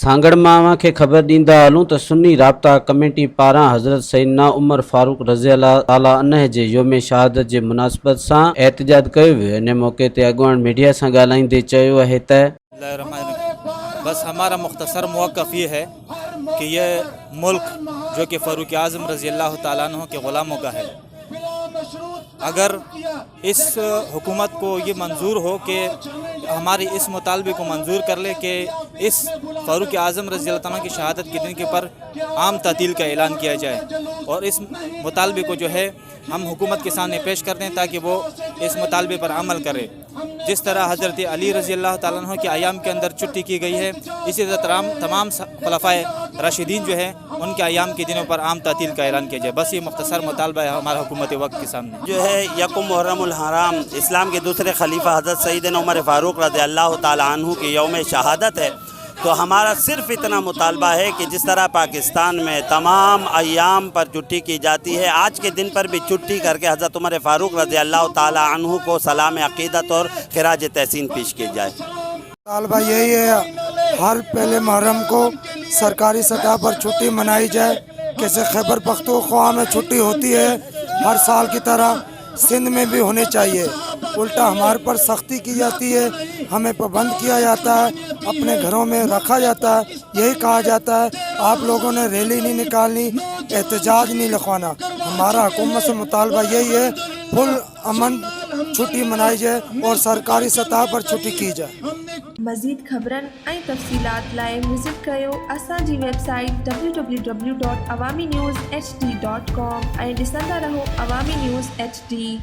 सांगड़ मां खे ख़बर ॾींदा हलूं त सुन्नी राब्ता कमेटी पारां हज़रत सैयदना उमर फारूक रज़ी अल्लाह ताला अन्हु जे योम शहादत जे मुनासिबत सां एहतजाज कयो वियो। इन मौक़े ते अॻुवान मीडिया सां ॻाल्हाईंदे चयो आहे त बस हमारा मुख्तसर मौक़िफ़ ये है कि ये मुल्क जो कि फ़ारूक आज़म रज़ी अल्लाह ताला अन्हु के ग़ुलामों का है, अगर इस हुकूमत को ये मंजूर हो कि हमारे इस मुतालबे को मंजूर कर ले कि इस फ़ारूक आज़म रज़ी अल्लाह ताला की शहादत के दिन के पर आम तातील का ऐलान किया जाए और इस मुतालबे को जो है हम हुकूमत के सामने पेश कर दें ताकि वो इस मुतालबे पर अमल करे। जिस तरह हज़रत अली रज़ी अल्लाह ताला अन्हु के अयाम के अंदर छुट्टी की गई है, इसी तरह तमाम खुलफ़ाए राशिदीन जो है उनके अयाम के दिनों पर आम तातील का ऐलान किया जाए। बस ये मुख्तसर मुतालबा है हमारा हुकूमत वक्त के सामने। जो है यकुम मुहर्रमुल हराम इस्लाम के दूसरे खलीफा हज़रत सैयदना उमर फ़ारूक रज़ी अल्लाह ताला अन्हु की यौम शहादत है, तो हमारा सिर्फ इतना मुतालबा है कि जिस तरह पाकिस्तान में तमाम अय्याम पर छुट्टी की जाती है, आज के दिन पर भी छुट्टी करके हज़रत उमर फ़ारूक रज़ी अल्लाह ताला अन्हु को सलाम अक़ीदत और खिराज तहसीन पेश की जाए। मुतालबा यही है हर पहले मुहर्रम को सरकारी सतह पर छुट्टी मनाई जाए। कैसे खैबर पख्तूनख्वा में छुट्टी होती है हर साल की तरह सिंध में भी होनी चाहिए, उल्टा हमारे पर सख्ती की जाती है, हमें पाबंद किया जाता है, अपने घरों में रखा जाता है। यही कहा जाता है आप लोगों ने रैली नहीं निकालनी, एहतजाज नहीं लिखवाना। हमारा हुकूमत से मुतालबा यही है फुल अमन छुट्टी मनाई जाए और सरकारी सतह पर छुट्टी की जाए। मज़ीद ख़बरनि ऐं तफ़सीलात लाइ विज़िट कयो असांजी वेबसाइट www.awamiNewsHD.com ऐं ॾिसंदा रहो अवामी न्यूज़ HD।